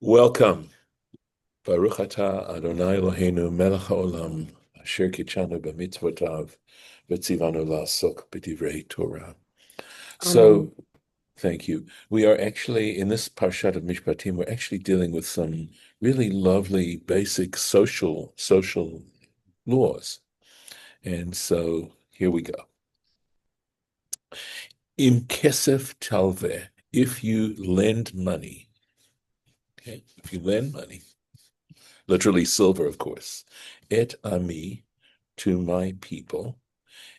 Welcome. Baruch atah Adonai Eloheinu melech haolam asher kitshanu b'mitzvotav v'tzivanu la'asok b'divrei Torah. Amen. So, thank you. We are actually, in this Parsha of Mishpatim, we're actually dealing with some really lovely basic social laws. And so here we go. Im kesef talveh, if you lend money, okay, if you lend money, literally silver, of course, et ami, to my people,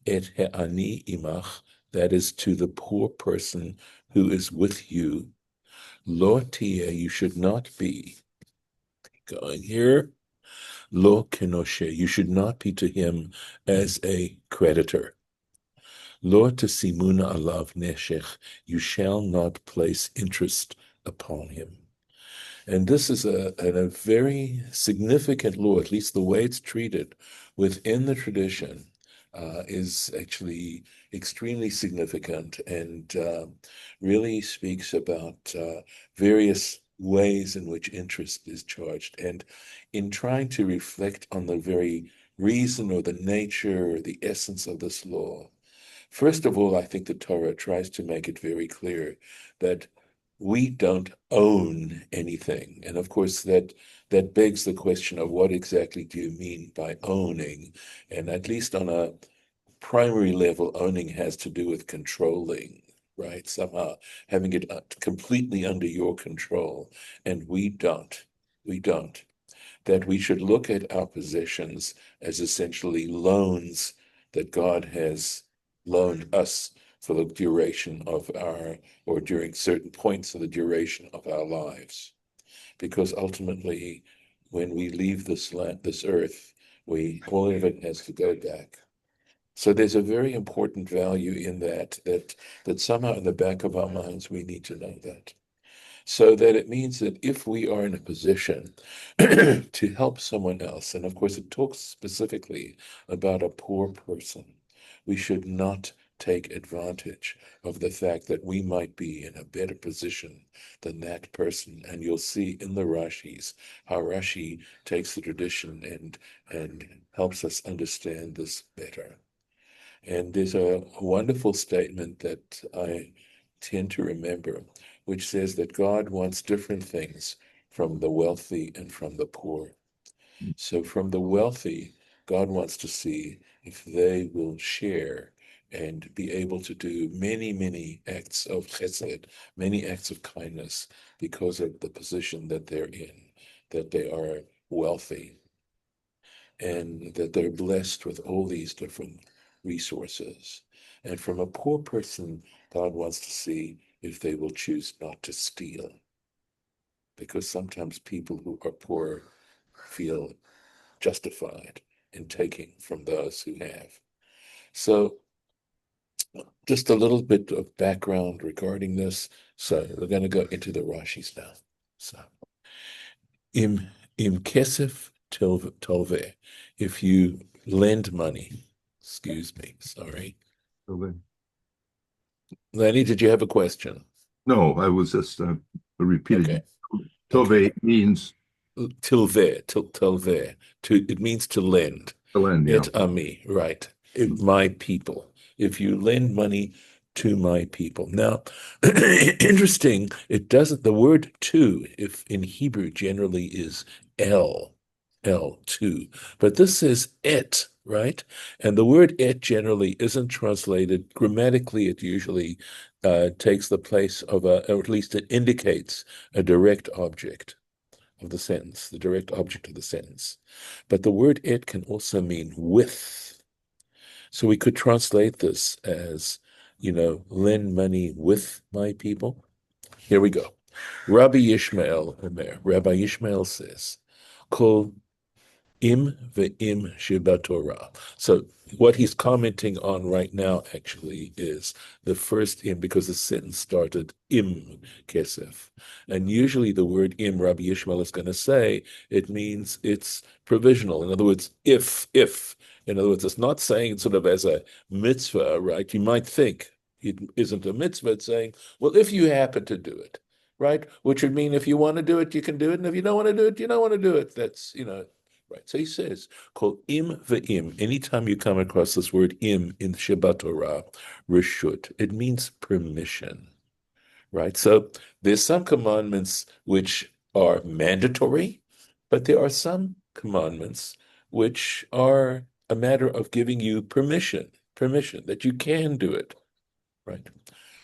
et he'ani imach, that is to the poor person who is with you, lo tieh, you should not be, going here, lo kenoshe, you should not be to him as a creditor. Lo tesimuna alav neshech, you shall not place interest upon him. And this is a very significant law, at least the way it's treated within the tradition is actually extremely significant and really speaks about various ways in which interest is charged. And in trying to reflect on the very reason or the nature or the essence of this law, first of all, I think the Torah tries to make it very clear that we don't own anything. And of course, that begs the question of what exactly do you mean by owning? And at least on a primary level, owning has to do with controlling, right? Somehow having it completely under your control. And we don't. We don't. That we should look at our possessions as essentially loans that God has loaned us for the duration of or during certain points of the duration of our lives. Because ultimately, when we leave this earth, all of it has to go back. So there's a very important value in that somehow in the back of our minds, we need to know that. So that it means that if we are in a position to help someone else, and of course it talks specifically about a poor person, we should not take advantage of the fact that we might be in a better position than that person. And you'll see in the Rashis how Rashi takes the tradition and helps us understand this better. And there's a wonderful statement that I tend to remember, which says that God wants different things from the wealthy and from the poor. So from the wealthy, God wants to see if they will share and be able to do many, many acts of chesed, many acts of kindness because of the position that they're in, that they are wealthy and that they're blessed with all these different resources. And from a poor person, God wants to see if they will choose not to steal. Because sometimes people who are poor feel justified in taking from those who have. So, just a little bit of background regarding this. So, we're going to go into the Rashis now. So, im kesef tolve, if you lend money, excuse me, sorry. Okay. Lenny, did you have a question? No, I was just repeating. Okay. Tove means Tilve, tilve, it means to lend. to lend, yeah. Et ami, right. My people. If you lend money to my people. Now, interesting, the word to, if in Hebrew generally is el, to, but this is et, right? And the word et generally isn't translated grammatically. It usually takes the place of or at least it indicates a direct object of the sentence, the direct object of the sentence. But the word it can also mean with. So we could translate this as, lend money with my people. Here we go. Rabbi Yishmael says, Kol im ve'im shebatorah. So what he's commenting on right now actually is the first im, because the sentence started im kesef. And usually the word im, Rabbi Yishmael is going to say, it means it's provisional. In other words, if. In other words, it's not saying sort of as a mitzvah, right? You might think it isn't a mitzvah. It's saying, well, if you happen to do it, right? Which would mean if you want to do it, you can do it, and if you don't want to do it, you don't want to do it. That's, right. So he says, called im ve'im. Anytime you come across this word im in Shabbat Torah, reshut, it means permission, right? So there's some commandments which are mandatory, but there are some commandments which are a matter of giving you permission that you can do it, right?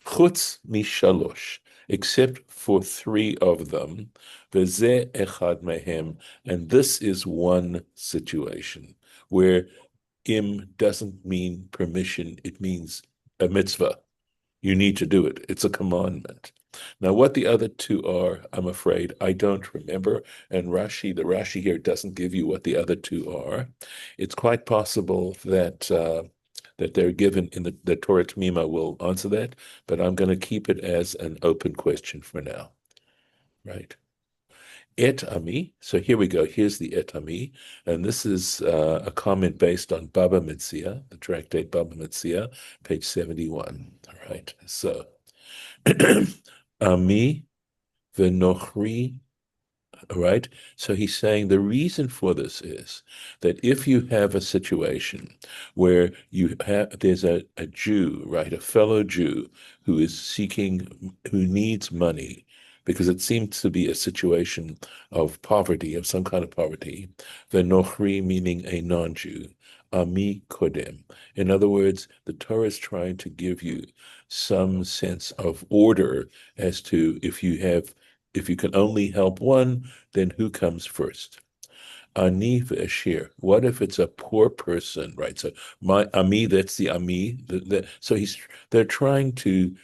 Chutz mishalosh, except for three of them, v'zeh echad mehem, and this is one situation where im doesn't mean permission, it means a mitzvah. You need to do it. It's a commandment. Now, what the other two are, I'm afraid I don't remember. And the Rashi here doesn't give you what the other two are. It's quite possible that that they're given in the Torah Tamima will answer that, but I'm going to keep it as an open question for now. Right. Et ami. So here we go. Here's the et ami, and this is a comment based on Baba Metzia, the tractate Baba Metzia, page 71. All right. So ami v'nochri. All right. So he's saying the reason for this is that if you have a situation where there's a Jew, right, a fellow Jew who needs money, because it seems to be a situation of poverty, of some kind of poverty, the nochri meaning a non-Jew, ami kodem. In other words, the Torah is trying to give you some sense of order as to if you can only help one, then who comes first? Ani v'ashir. What if it's a poor person, right? So my ami, that's the ami. So they're trying to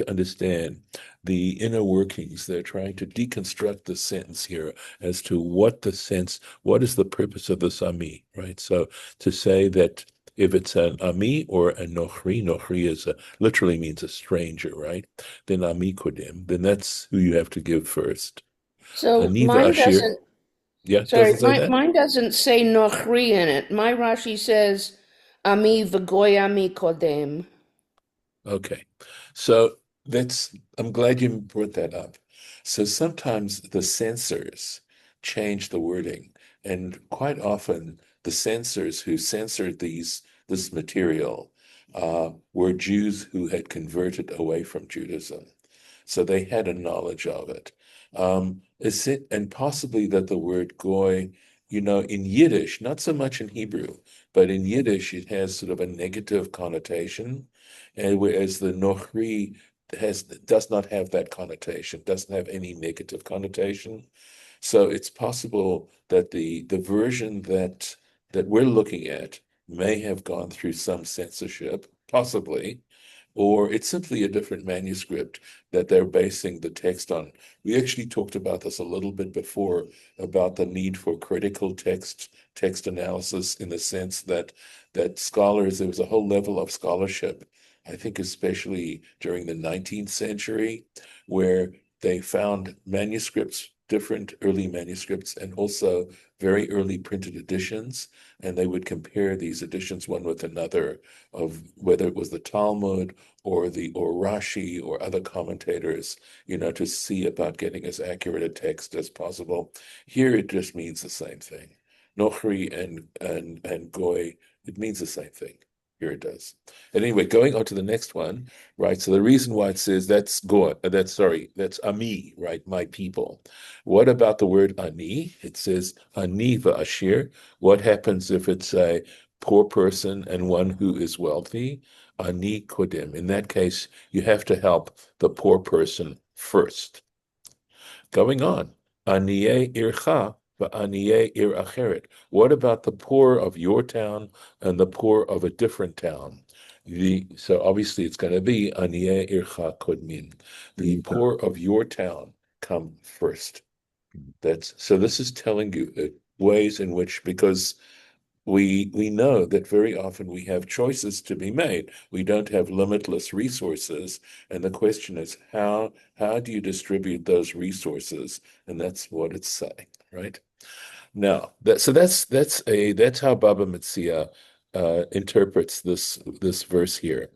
understand the inner workings. They're trying to deconstruct the sentence here as to what is the purpose of this ami, right? So to say that if it's an ami or a nochri literally means a stranger, right? Then ami kodim, then that's who you have to give first. So Ani mine v'ashir. doesn't, Yeah, sorry, doesn't say that? mine doesn't say nochri in it. My Rashi says ami v'goy ami kodem. Okay. So I'm glad you brought that up. So sometimes the censors change the wording, and quite often the censors who censored this material were Jews who had converted away from Judaism. So they had a knowledge of it. And possibly that the word goy, in Yiddish, not so much in Hebrew, but in Yiddish, it has sort of a negative connotation, and whereas the nochri does not have that connotation, doesn't have any negative connotation. So it's possible that the version that we're looking at may have gone through some censorship, possibly, or it's simply a different manuscript that they're basing the text on. We actually talked about this a little bit before about the need for critical text analysis, in the sense that scholars, there was a whole level of scholarship, I think especially during the 19th century, where they found manuscripts, different early manuscripts, and also very early printed editions, and they would compare these editions one with another of whether it was the Talmud or Rashi or other commentators, to see about getting as accurate a text as possible. Here it just means the same thing. Nochri and goy, it means the same thing. Here it does. And anyway, going on to the next one, right? So the reason why it says that's ami, right? My people. What about the word ani? It says ani v'ashir. What happens if it's a poor person and one who is wealthy? Ani kodim. In that case, you have to help the poor person first. Going on, aniye ircha v'aniye ir acheret. What about the poor of your town and the poor of a different town? So obviously it's going to be aniye ircha kodmin. The poor of your town come first. So this is telling you ways in which, because we know that very often we have choices to be made. We don't have limitless resources, and the question is how do you distribute those resources? And that's what it's saying, right? Now, that's how Baba Metzia interprets this verse here.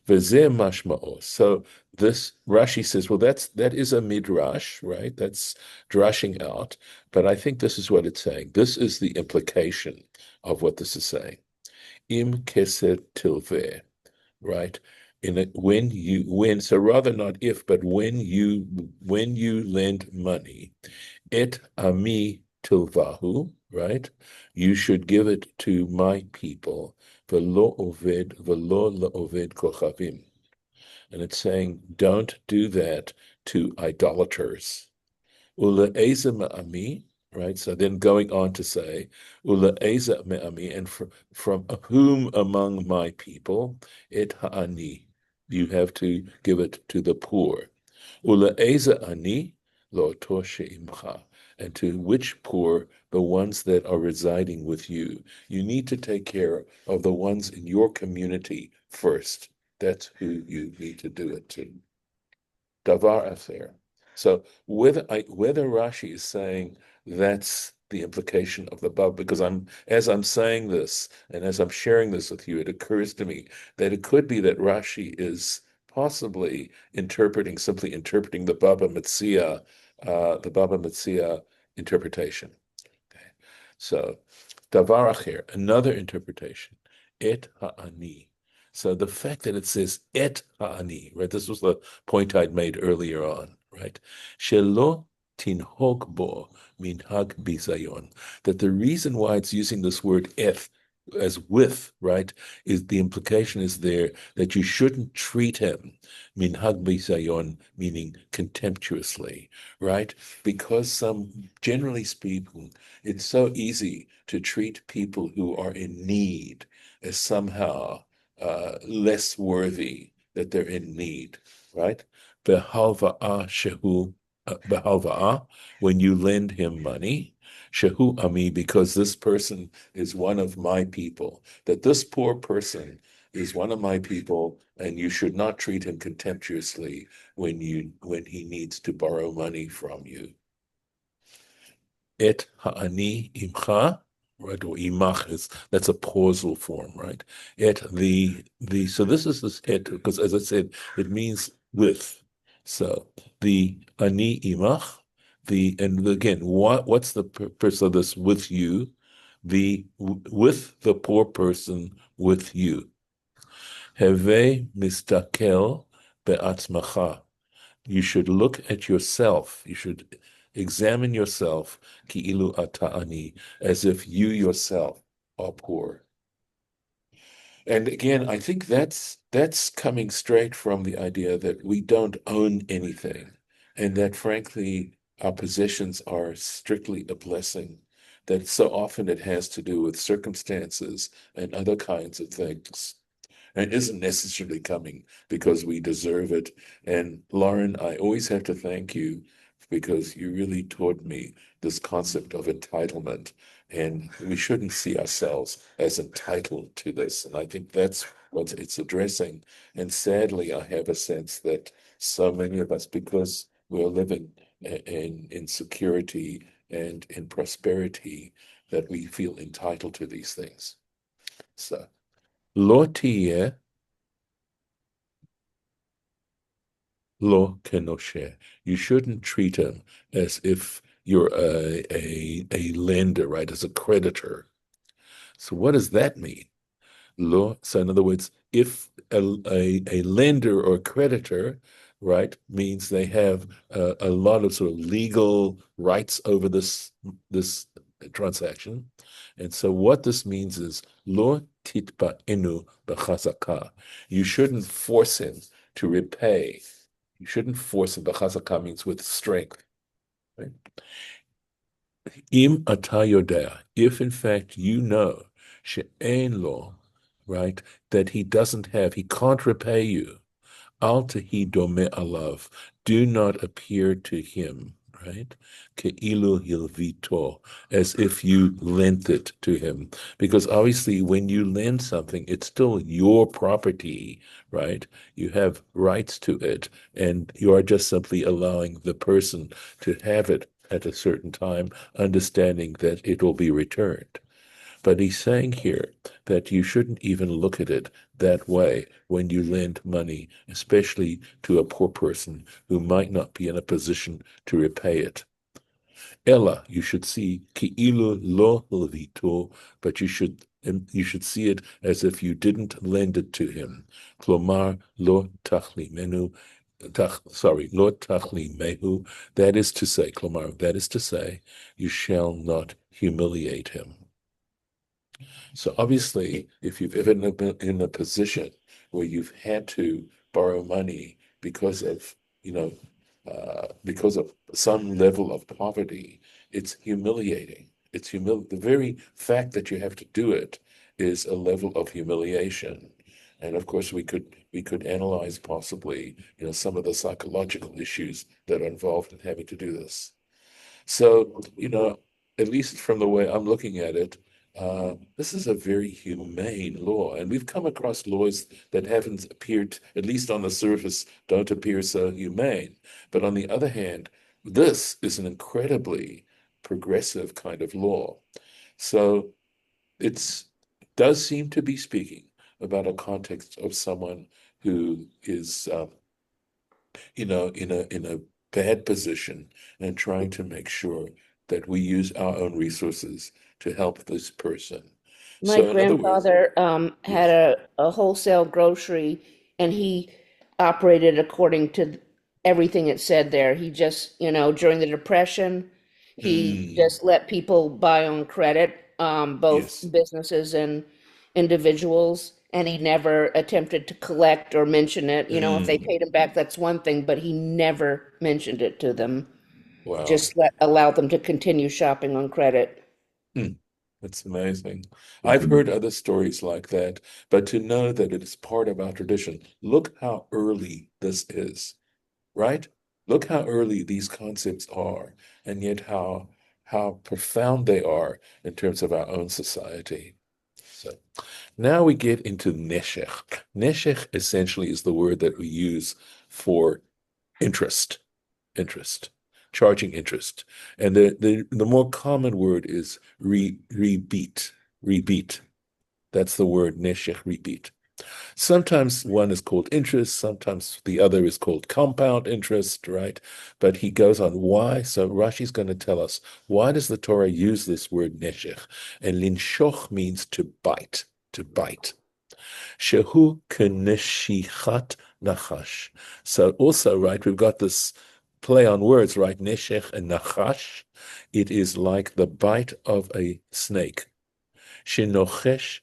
V'zeh mashma'o. So this Rashi says, well, that is a midrash, right? That's drashing out. But I think this is what it's saying. This is the implication of what this is saying. Im keser tilveh, right? In it, when so rather not if, but when you lend money, et ami tilvahu, right? You should give it to my people, velo leoved kochavim. And it's saying, don't do that to idolaters. Ula eza me'ami, right? So then going on to say, Ula eza me'ami, and from whom among my people, et ha'ani, you have to give it to the poor. Ula eza ani, lo toshe imcha, and to which poor? The ones that are residing with you. You need to take care of the ones in your community first. That's who you need to do it to. Davar acher. So whether Rashi is saying that's the implication of the Bab, because as I'm saying this and as I'm sharing this with you, it occurs to me that it could be that Rashi is possibly simply interpreting the Baba Metzia interpretation. Okay. So Davar acher, another interpretation, et ha'ani. So the fact that it says et ha'ani, right? This was the point I'd made earlier on, right? Shelo tinhog bo minhag bizayon. That the reason why it's using this word et as with, right, is the implication is there that you shouldn't treat him minhag bizayon, meaning contemptuously, right? Because generally speaking, it's so easy to treat people who are in need as somehow less worthy, that they're in need, right? Behalva'ah shehu, behalva'ah, when you lend him money, shehu ami, because this person is one of my people, that this poor person is one of my people, and you should not treat him contemptuously when he needs to borrow money from you. Et ha'ani imcha, right? Or imach that's a pausal form, right? Et so this is this et, because as I said, it means with. So the ani imach, and again, what's the purpose of this with you? With the poor person with you. Heve mistakel be'atzmacha. You should look at yourself. You should examine yourself, ki'ilu ata'ani, as if you yourself are poor. And again, I think that's coming straight from the idea that we don't own anything, and that frankly, our possessions are strictly a blessing, that so often it has to do with circumstances and other kinds of things. And isn't necessarily coming because we deserve it. And Lauren, I always have to thank you because you really taught me this concept of entitlement. And we shouldn't see ourselves as entitled to this. And I think that's what it's addressing. And sadly, I have a sense that so many of us, because we're living in security and in prosperity, that we feel entitled to these things. So. Lo tiyeh lo kenoshe. You shouldn't treat him as if you're a lender, right? As a creditor. So what does that mean? Lo. So in other words, if a lender or creditor, right, means they have a lot of sort of legal rights over this transaction. And so what this means is lo titba enu b'chazaka. You shouldn't force him to repay. You shouldn't force him. B'chazaka means with strength. Right? Im ata yodea, if in fact you know she'ein lo, right, that he can't repay you. Al tehi dome alav, do not appear to him, right? Ke'ilu hilvito, as if you lent it to him. Because obviously when you lend something, it's still your property, right? You have rights to it, and you are just simply allowing the person to have it at a certain time, understanding that it will be returned. But he's saying here that you shouldn't even look at it that way when you lend money, especially to a poor person who might not be in a position to repay it. Ella, you should see ki'ilu lo levito, but you should see it as if you didn't lend it to him. Klomar lo tachli menu, lo tachli mehu. That is to say, klomar, that is to say, you shall not humiliate him. So obviously, if you've ever been in a position where you've had to borrow money because of, because of some level of poverty, it's humiliating. The very fact that you have to do it is a level of humiliation. And of course, we could analyze possibly, some of the psychological issues that are involved in having to do this. So, at least from the way I'm looking at it, this is a very humane law, and we've come across laws that haven't appeared, at least on the surface, don't appear so humane. But on the other hand, this is an incredibly progressive kind of law. So does seem to be speaking about a context of someone who is, in a bad position and trying to make sure that we use our own resources to help this person. My So in other words, grandfather had yes. a wholesale grocery, and he operated according to everything it said there. He just, during the Depression, he Mm, just let people buy on credit, both yes. businesses and individuals, and he never attempted to collect or mention it. If they Mm, paid him back, that's one thing, but he never mentioned it to them. wow. Just allowed them to continue shopping on credit. Mm, that's amazing. I've heard other stories like that, but to know that it is part of our tradition, look how early this is, right? Look how early these concepts are, and yet how profound they are in terms of our own society. So now we get into neshech. Neshech essentially is the word that we use for interest, interest, charging interest. And the more common word is rebeat, rebeat. That's the word neshech, rebeat. Sometimes one is called interest, sometimes the other is called compound interest, right? But he goes on why. So Rashi's going to tell us, why does the Torah use this word neshech? And linshoch means to bite, to bite. Shehu keneshichat nachash. So also, right, we've got this play on words, right? Neshech and nachash. It is like the bite of a snake. Shinoshech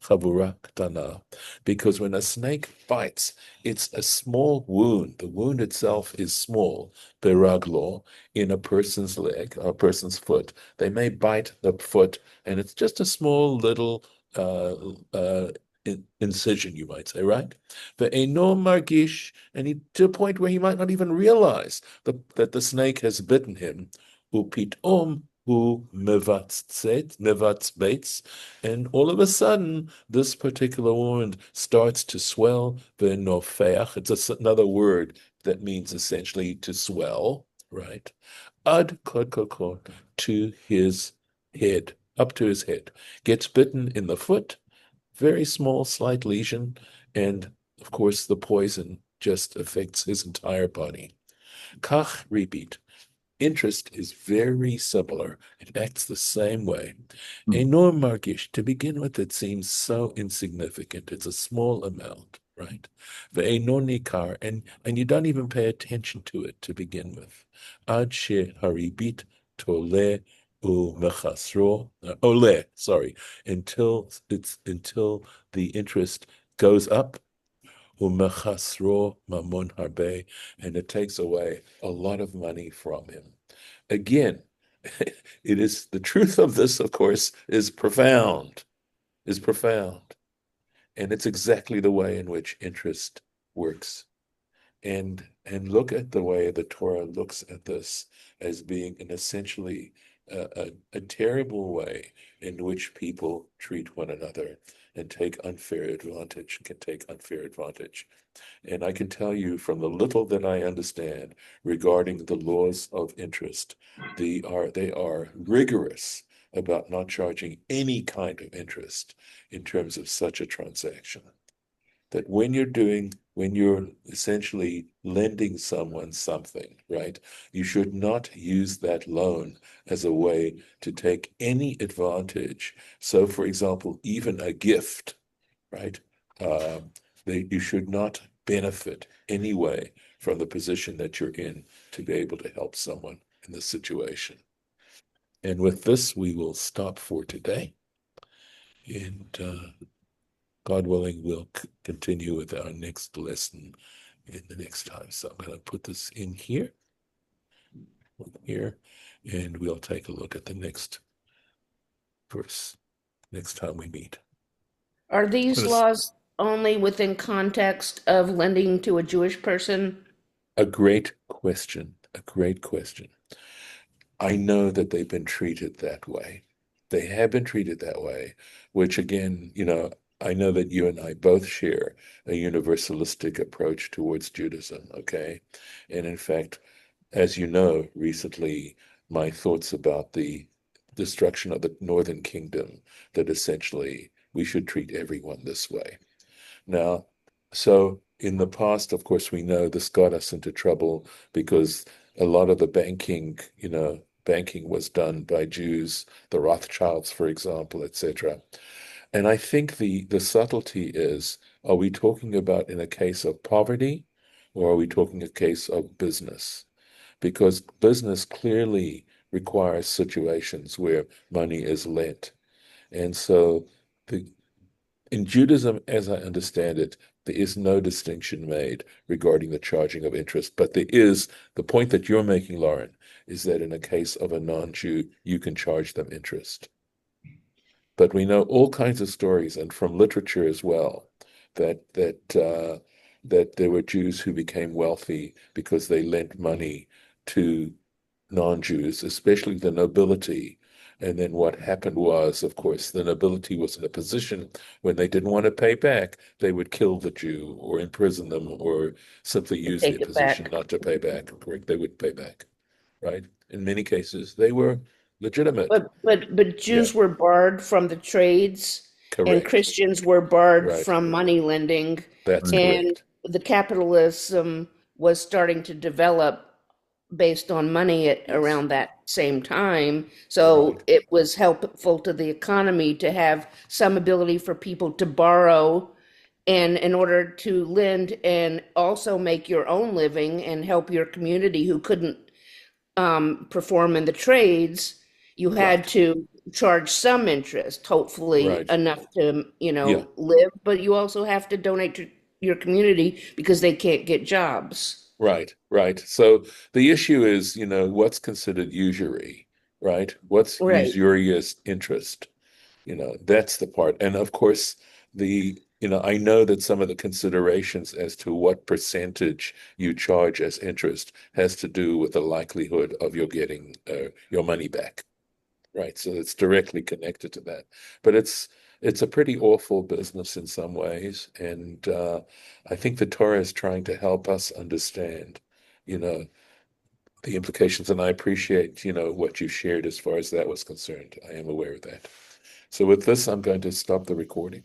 chavura ktana. Because when a snake bites, it's a small wound. The wound itself is small, beraglo, in a person's leg, a person's foot. They may bite the foot, and it's just a small little uh, uh, incision, you might say, right? Ve'eno margish, and to a point where he might not even realize that the snake has bitten him. Upitom who mevatzbetz, and all of a sudden, this particular wound starts to swell. Ve'nofeach, it's another word that means essentially to swell, right? Ad kod to his head, up to his head. Gets bitten in the foot, very small, slight lesion, and of course, the poison just affects his entire body. Kach repeat. Interest is very similar. It acts the same way. Enor margish, to begin with, it seems so insignificant. It's a small amount, right? Ve'enor nikar, and you don't even pay attention to it to begin with. Ad she haribit tole umechasro, ole, sorry, until the interest goes up, umechasro mamon harbe, and it takes away a lot of money from him. Again, it is the truth of this, of course, is profound. And it's exactly the way in which interest works. And look at the way the Torah looks at this as being an essentially a terrible way in which people treat one another and can take unfair advantage. And I can tell you from the little that I understand regarding the laws of interest, they are rigorous. about not charging any kind of interest in terms of such a transaction. That when you're essentially lending someone something, right, you should not use that loan as a way to take any advantage. So, for example, even a gift, right, you should not benefit anyway from the position that you're in to be able to help someone in this situation. And with this, we will stop for today. And God willing, we'll continue with our next lesson in the next time. So I'm going to put this in here, and we'll take a look at the next verse next time we meet. Are these laws only within context of lending to a Jewish person? A great question. A great question. I know that they've been treated that way. They have been treated that way, which again, I know that you and I both share a universalistic approach towards Judaism, okay? And in fact, as you know, recently, my thoughts about the destruction of the Northern Kingdom, that essentially we should treat everyone this way. Now, so in the past, of course, we know this got us into trouble because a lot of the banking was done by Jews, the Rothschilds, for example, etc. And I think the subtlety is, are we talking about in a case of poverty, or are we talking a case of business? Because business clearly requires situations where money is lent. And so in Judaism, as I understand it, there is no distinction made regarding the charging of interest. But there is, the point that you're making, Lauren, is that in a case of a non-Jew, you can charge them interest. But we know all kinds of stories, and from literature as well, that there were Jews who became wealthy because they lent money to non-Jews, especially the nobility. And then what happened was, of course, the nobility was in a position when they didn't want to pay back, they would kill the Jew or imprison them or simply use their Take it position back. not to pay back. Correct? They would pay back, right? In many cases, they were legitimate. But Yeah, Jews were barred from the trades, and correct. Christians were barred Right. from money lending, That's Right. and correct. the capitalism was starting to develop based on money at Yes. around that same time. Right. So it was helpful to the economy to have some ability for people to borrow and in order to lend and also make your own living and help your community who couldn't perform in the trades, you had Right. to charge some interest, hopefully Right. enough to, Yeah. live, but you also have to donate to your community because they can't get jobs. Right. Right. So the issue is, what's considered usury, right? What's Right. usurious interest? That's the part. And of course, I know that some of the considerations as to what percentage you charge as interest has to do with the likelihood of your getting your money back. Right. So it's directly connected to that. But it's a pretty awful business in some ways. And I think the Torah is trying to help us understand, you know, the implications. And I appreciate, what you shared as far as that was concerned. I am aware of that. So with this, I'm going to stop the recording.